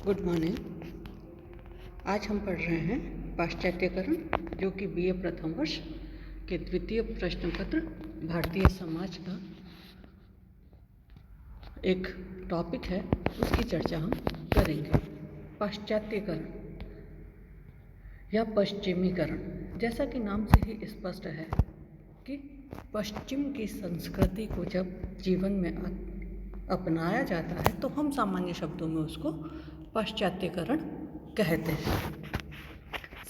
Good morning. आज हम पढ़ रहे हैं पाश्चात्यकरण, जो कि बीए प्रथम वर्ष के द्वितीय प्रश्न पत्र भारतीय समाज का एक टॉपिक है। उसकी चर्चा हम करेंगे। पाश्चात्यकरण या पश्चिमीकरण, जैसा कि नाम से ही स्पष्ट है कि पश्चिम की संस्कृति को जब जीवन में अपनाया जाता है तो हम सामान्य शब्दों में उसको पाश्चात्यकरण कहते हैं।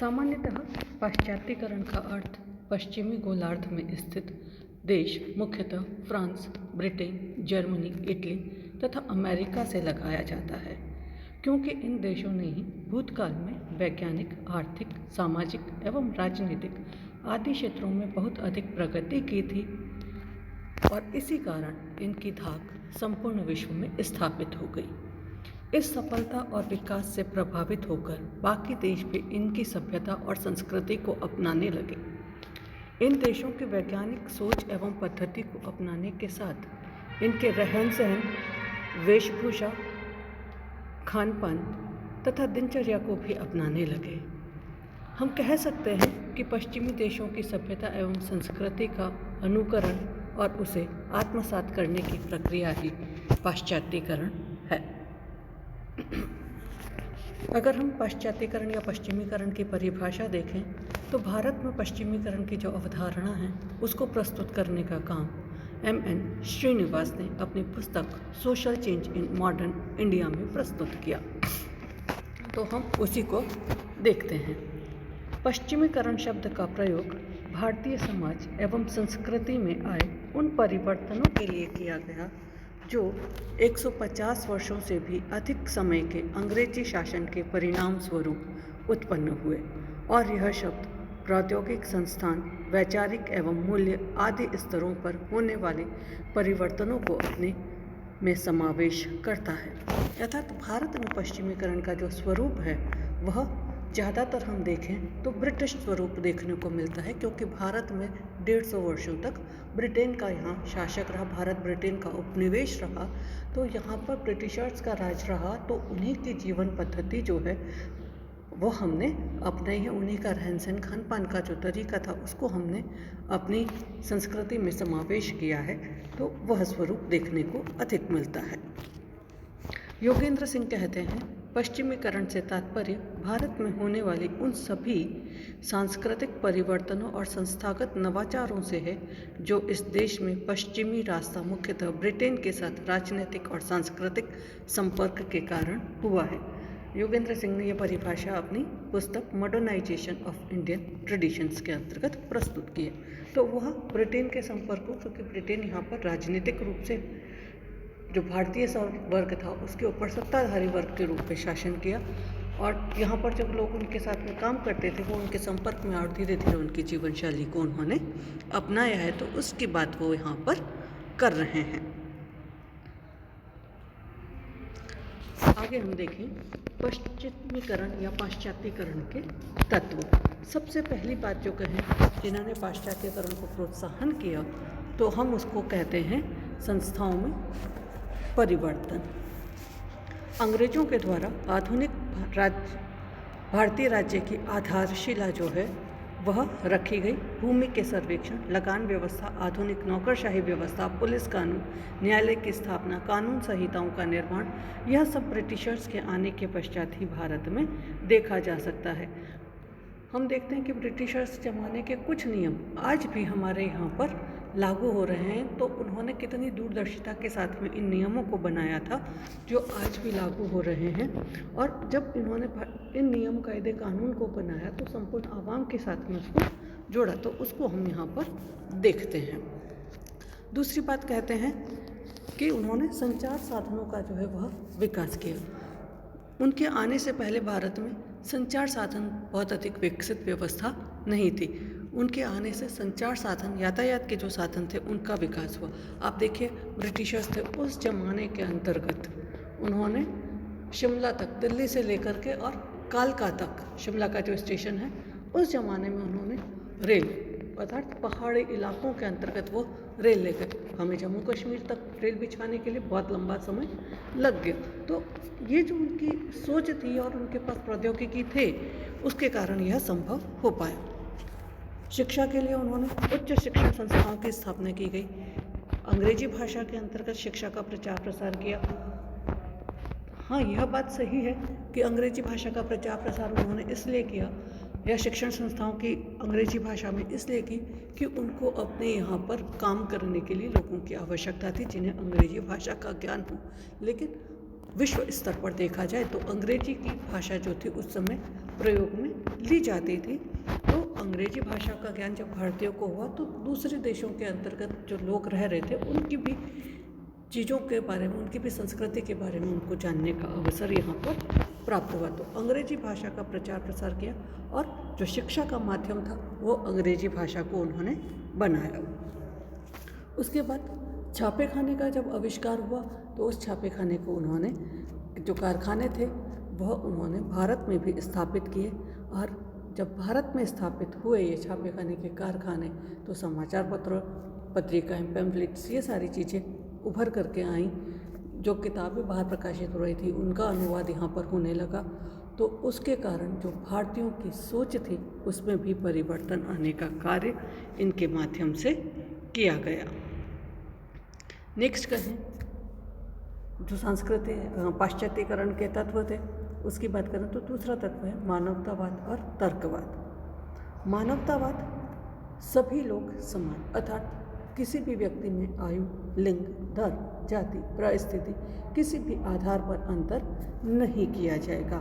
सामान्यतः पाश्चात्यकरण का अर्थ पश्चिमी गोलार्ध में स्थित देश, मुख्यतः फ्रांस, ब्रिटेन, जर्मनी, इटली तथा अमेरिका से लगाया जाता है, क्योंकि इन देशों ने ही भूतकाल में वैज्ञानिक, आर्थिक, सामाजिक एवं राजनीतिक आदि क्षेत्रों में बहुत अधिक प्रगति की थी और इसी कारण इनकी धाक संपूर्ण विश्व में स्थापित हो गई। इस सफलता और विकास से प्रभावित होकर बाकी देश भी इनकी सभ्यता और संस्कृति को अपनाने लगे। इन देशों की वैज्ञानिक सोच एवं पद्धति को अपनाने के साथ इनके रहन सहन, वेशभूषा, खान पान तथा दिनचर्या को भी अपनाने लगे। हम कह सकते हैं कि पश्चिमी देशों की सभ्यता एवं संस्कृति का अनुकरण और उसे आत्मसात करने की प्रक्रिया ही पाश्चात्यकरण है। अगर हम पाश्चात्यकरण या पश्चिमीकरण की परिभाषा देखें तो भारत में पश्चिमीकरण की जो अवधारणा है उसको प्रस्तुत करने का काम M.N. श्रीनिवास ने अपनी पुस्तक social change in modern India में प्रस्तुत किया। तो हम उसी को देखते हैं। पश्चिमीकरण शब्द का प्रयोग भारतीय समाज एवं संस्कृति में आए उन परिवर्तनों के लिए किया गया जो 150 वर्षों से भी अधिक समय के अंग्रेजी शासन के परिणाम स्वरूप उत्पन्न हुए, और यह शब्द प्रौद्योगिक संस्थान, वैचारिक एवं मूल्य आदि स्तरों पर होने वाले परिवर्तनों को अपने में समावेश करता है। अर्थात भारत में पश्चिमीकरण का जो स्वरूप है वह ज़्यादातर हम देखें तो ब्रिटिश स्वरूप देखने को मिलता है, क्योंकि भारत में 150 वर्षों तक ब्रिटेन का यहाँ शासक रहा, भारत ब्रिटेन का उपनिवेश रहा, तो यहाँ पर ब्रिटिशर्स का राज रहा। तो उन्हीं की जीवन पद्धति जो है वो हमने अपने ही, उन्हीं का रहन सहन, खान पान का जो तरीका था उसको हमने अपनी संस्कृति में समावेश किया है, तो वह स्वरूप देखने को अधिक मिलता है। योगेंद्र सिंह कहते हैं, पश्चिमीकरण से तात्पर्य भारत में होने वाली उन सभी सांस्कृतिक परिवर्तनों और संस्थागत नवाचारों से है जो इस देश में पश्चिमी रास्ता, मुख्यतः ब्रिटेन के साथ राजनीतिक और सांस्कृतिक संपर्क के कारण हुआ है। योगेंद्र सिंह ने यह परिभाषा अपनी पुस्तक मॉडर्नाइजेशन ऑफ इंडियन ट्रेडिशंस के अंतर्गत प्रस्तुत की है। तो वह ब्रिटेन के संपर्कों, क्योंकि ब्रिटेन यहाँ पर राजनीतिक रूप से जो भारतीय वर्ग था उसके ऊपर सत्ताधारी वर्ग के रूप में शासन किया, और यहाँ पर जब लोग उनके साथ में काम करते थे वो उनके संपर्क में और धीरे धीरे उनकी जीवन शैली को उन्होंने अपनाया है, तो उसकी बात वो यहाँ पर कर रहे हैं। आगे हम देखें पश्चिमीकरण या पाश्चात्यकरण के तत्व। सबसे पहली बात जो कहें जिन्होंने पाश्चात्यकरण को प्रोत्साहन किया तो हम उसको कहते हैं संस्थाओं में परिवर्तन। अंग्रेजों के द्वारा आधुनिक भारतीय राज्य की आधारशिला जो है वह रखी गई। भूमि के सर्वेक्षण, लगान व्यवस्था, आधुनिक नौकरशाही व्यवस्था, पुलिस कानून, न्यायालय की स्थापना, कानून संहिताओं का निर्माण, यह सब ब्रिटिशर्स के आने के पश्चात ही भारत में देखा जा सकता है। हम देखते हैं कि ब्रिटिशर्स ज़माने के कुछ नियम आज भी हमारे यहाँ पर लागू हो रहे हैं, तो उन्होंने कितनी दूरदर्शिता के साथ में इन नियमों को बनाया था जो आज भी लागू हो रहे हैं। और जब इन्होंने इन नियम कायदे कानून को बनाया तो संपूर्ण आवाम के साथ में उसको जोड़ा, तो उसको हम यहाँ पर देखते हैं। दूसरी बात कहते हैं कि उन्होंने संचार साधनों का जो है वह विकास किया। उनके आने से पहले भारत में संचार साधन बहुत अधिक विकसित व्यवस्था नहीं थी। उनके आने से संचार साधन, यातायात के जो साधन थे उनका विकास हुआ। आप देखिए ब्रिटिशर्स थे उस जमाने के अंतर्गत उन्होंने शिमला तक, दिल्ली से लेकर के और कालका तक, शिमला का जो स्टेशन है उस जमाने में उन्होंने रेल, अर्थात पहाड़ी इलाकों के अंतर्गत वो रेल ले गए। हमें जम्मू कश्मीर तक रेल बिछाने के लिए बहुत लंबा समय लग गया। तो ये जो उनकी सोच थी और उनके पास प्रौद्योगिकी थे, उसके कारण यह संभव हो पाया। शिक्षा के लिए उन्होंने उच्च शिक्षा संस्थाओं की स्थापना की गई। अंग्रेजी भाषा के अंतर्गत शिक्षा का प्रचार प्रसार किया। हाँ, यह बात सही है कि अंग्रेजी भाषा का प्रचार प्रसार उन्होंने इसलिए किया, या शिक्षण संस्थाओं की अंग्रेजी भाषा में इसलिए की कि उनको अपने यहाँ पर काम करने के लिए लोगों की आवश्यकता थी जिन्हें अंग्रेजी भाषा का ज्ञान हो। लेकिन विश्व स्तर पर देखा जाए तो अंग्रेजी की भाषा जो थी उस समय प्रयोग में ली जाती थी। तो अंग्रेजी भाषा का ज्ञान जब भारतीयों को हुआ तो दूसरे देशों के अंतर्गत जो लोग रह रहे थे उनकी भी चीज़ों के बारे में, उनकी भी संस्कृति के बारे में उनको जानने का अवसर यहाँ पर प्राप्त हुआ। तो अंग्रेजी भाषा का प्रचार प्रसार किया और जो शिक्षा का माध्यम था वो अंग्रेजी भाषा को उन्होंने बनाया। उसके बाद छापे खाने का जब आविष्कार हुआ तो उस छापे खाने को उन्होंने, जो कारखाने थे वह उन्होंने भारत में भी स्थापित किए। और जब भारत में स्थापित हुए ये छापे खाने के कारखाने तो समाचार पत्र, पत्रिकाएं, पैम्फलेट्स, ये सारी चीज़ें उभर करके आईं। जो किताबें बाहर प्रकाशित हो रही थी उनका अनुवाद यहाँ पर होने लगा। तो उसके कारण जो भारतीयों की सोच थी उसमें भी परिवर्तन आने का कार्य इनके माध्यम से किया गया। नेक्स्ट कहें जो संस्कृति पाश्चात्यकरण के तत्व थे उसकी बात करें तो दूसरा तत्व है मानवतावाद और तर्कवाद। मानवतावाद सभी लोग समान, अर्थात किसी भी व्यक्ति में आयु, लिंग, धर्म, जाति, परिस्थिति किसी भी आधार पर अंतर नहीं किया जाएगा,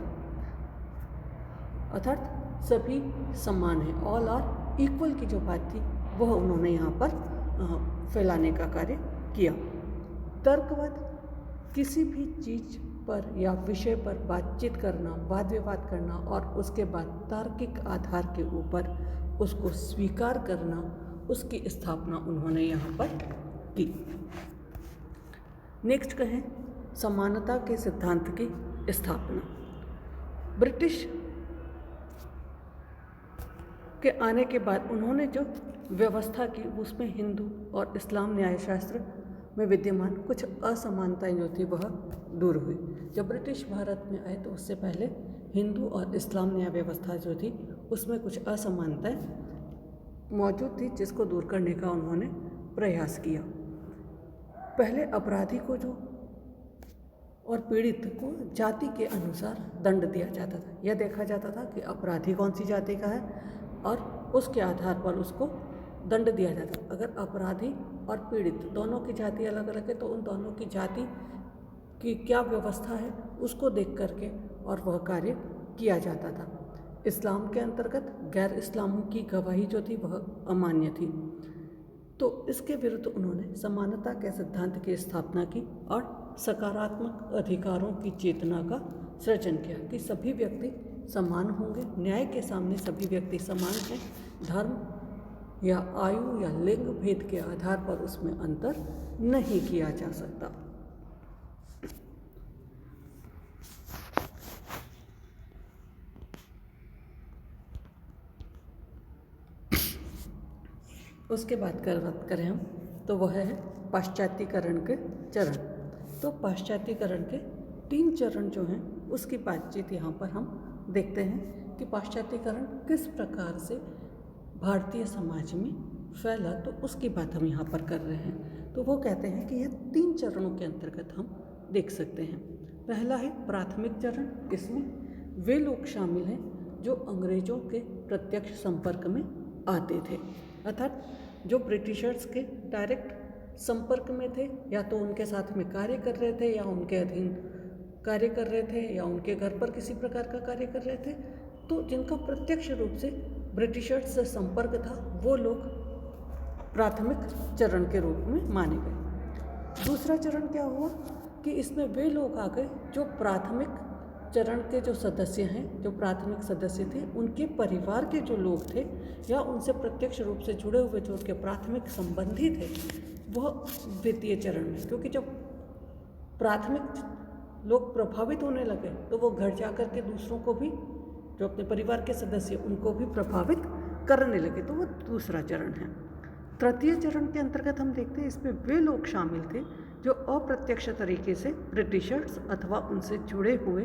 अर्थात सभी समान है। ऑल आर इक्वल की जो बात थी वह उन्होंने यहाँ पर फैलाने का कार्य किया। तर्कवाद किसी भी चीज़ पर या विषय पर बातचीत करना, वाद विवाद करना और उसके बाद तार्किक आधार के ऊपर उसको स्वीकार करना, उसकी स्थापना उन्होंने यहाँ पर की। नेक्स्ट कहें समानता के सिद्धांत की स्थापना। ब्रिटिश के आने के बाद उन्होंने जो व्यवस्था की उसमें हिंदू और इस्लाम न्यायशास्त्र में विद्यमान कुछ असमानताएं जो थी वह दूर हुई। जब ब्रिटिश भारत में आए तो उससे पहले हिंदू और इस्लाम न्याय व्यवस्था जो थी उसमें कुछ असमानताएं मौजूद थी जिसको दूर करने का उन्होंने प्रयास किया। पहले अपराधी को जो और पीड़ित को जाति के अनुसार दंड दिया जाता था। यह देखा जाता था कि अपराधी कौन सी जाति का है और उसके आधार पर उसको दंड दिया जाता। अगर अपराधी और पीड़ित दोनों की जाति अलग अलग है तो उन दोनों की जाति की क्या व्यवस्था है उसको देख करके और वह कार्य किया जाता था। इस्लाम के अंतर्गत गैर इस्लामों की गवाही जो थी वह अमान्य थी। तो इसके विरुद्ध उन्होंने समानता के सिद्धांत की स्थापना की और सकारात्मक अधिकारों की चेतना का सृजन किया कि सभी व्यक्ति समान होंगे, न्याय के सामने सभी व्यक्ति समान हैं, धर्म या आयु या लिंग भेद के आधार पर उसमें अंतर नहीं किया जा सकता। उसके बाद बात करें हम तो वह है पाश्चात्यकरण के चरण। तो पाश्चात्यकरण के 3 चरण जो हैं उसकी बातचीत यहाँ पर हम देखते हैं कि पाश्चात्यकरण किस प्रकार से भारतीय समाज में फैला, तो उसकी बात हम यहाँ पर कर रहे हैं। तो वो कहते हैं कि यह 3 चरणों के अंतर्गत हम देख सकते हैं। पहला है प्राथमिक चरण। इसमें वे लोग शामिल हैं जो अंग्रेजों के प्रत्यक्ष संपर्क में आते थे, अर्थात जो ब्रिटिशर्स के डायरेक्ट संपर्क में थे, या तो उनके साथ में कार्य कर रहे थे या उनके अधीन कार्य कर रहे थे या उनके घर पर किसी प्रकार का कार्य कर रहे थे। तो जिनका प्रत्यक्ष रूप से ब्रिटिशर्स से संपर्क था वो लोग प्राथमिक चरण के रूप में माने गए। दूसरा चरण क्या हुआ कि इसमें वे लोग आ गए जो प्राथमिक चरण के जो सदस्य हैं, जो प्राथमिक सदस्य थे, उनके परिवार के जो लोग थे या उनसे प्रत्यक्ष रूप से जुड़े हुए जो उनके प्राथमिक संबंधी थे वह द्वितीय चरण में, क्योंकि जब प्राथमिक लोग प्रभावित होने लगे तो वो घर जा कर के दूसरों को भी, जो अपने परिवार के सदस्य उनको भी प्रभावित करने लगे, तो वो दूसरा चरण है। तृतीय चरण के अंतर्गत हम देखते हैं इसमें वे लोग शामिल थे जो अप्रत्यक्ष तरीके से ब्रिटिशर्स अथवा उनसे जुड़े हुए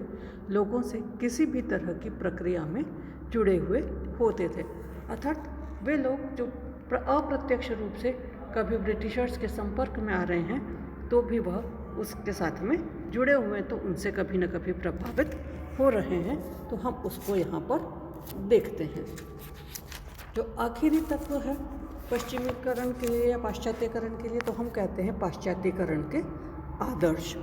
लोगों से किसी भी तरह की प्रक्रिया में जुड़े हुए होते थे। अर्थात वे लोग जो अप्रत्यक्ष रूप से कभी ब्रिटिशर्स के संपर्क में आ रहे हैं तो भी वह उसके साथ में जुड़े हुए हैं, तो उनसे कभी न कभी प्रभावित हो रहे हैं, तो हम उसको यहाँ पर देखते हैं। जो आखिरी तत्व है पश्चिमीकरण के लिए या पाश्चात्यकरण के लिए, तो हम कहते हैं पाश्चात्यकरण के आदर्श।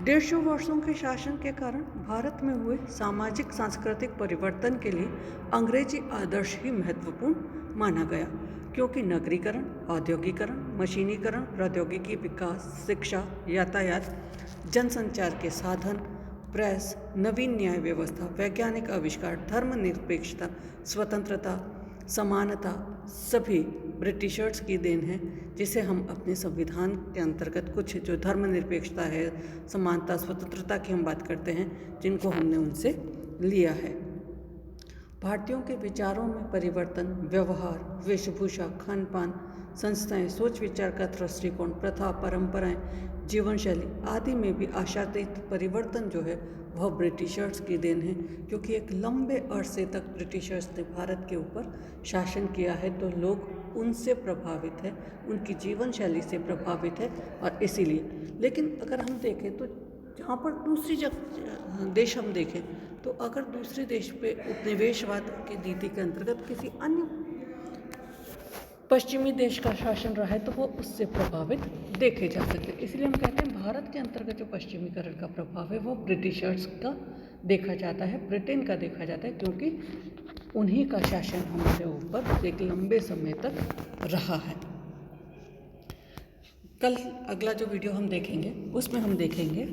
150 वर्षों के शासन के कारण भारत में हुए सामाजिक सांस्कृतिक परिवर्तन के लिए अंग्रेजी आदर्श ही महत्वपूर्ण माना गया, क्योंकि नगरीकरण, औद्योगिकरण, मशीनीकरण, प्रौद्योगिकी विकास, शिक्षा, यातायात, जनसंचार के साधन, प्रेस, नवीन न्याय व्यवस्था, वैज्ञानिक आविष्कार, धर्मनिरपेक्षता, स्वतंत्रता, समानता सभी ब्रिटिशर्स की देन है, जिसे हम अपने संविधान के अंतर्गत कुछ जो धर्मनिरपेक्षता है, समानता, स्वतंत्रता की हम बात करते हैं, जिनको हमने उनसे लिया है। भारतीयों के विचारों में परिवर्तन, व्यवहार, वेशभूषा, खान पान, संस्थाएं, सोच विचार का दृष्टिकोण, प्रथा, परंपराएं, जीवन शैली आदि में भी आशातीत परिवर्तन जो है वह ब्रिटिशर्स की देन है, क्योंकि एक लंबे अरसे तक ब्रिटिशर्स ने भारत के ऊपर शासन किया है, तो लोग उनसे प्रभावित है, उनकी जीवन शैली से प्रभावित है, और इसीलिए। लेकिन अगर हम देखें तो जहाँ पर दूसरी देश हम देखें तो अगर दूसरे देश पे उपनिवेशवाद की नीति के अंतर्गत किसी अन्य पश्चिमी देश का शासन रहा है तो वो उससे प्रभावित देखे जा सकते हैं। इसलिए हम कहते हैं भारत के अंतर्गत जो पश्चिमीकरण का प्रभाव है वो ब्रिटिशर्स का देखा जाता है, ब्रिटेन का देखा जाता है, क्योंकि उन्हीं का शासन हमारे ऊपर एक लंबे समय तक रहा है। कल अगला जो वीडियो हम देखेंगे उसमें हम देखेंगे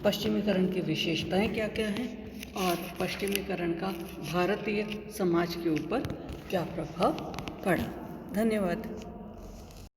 पश्चिमीकरण की विशेषताएं क्या क्या हैं और पश्चिमीकरण का भारतीय समाज के ऊपर क्या प्रभाव पड़ा। धन्यवाद।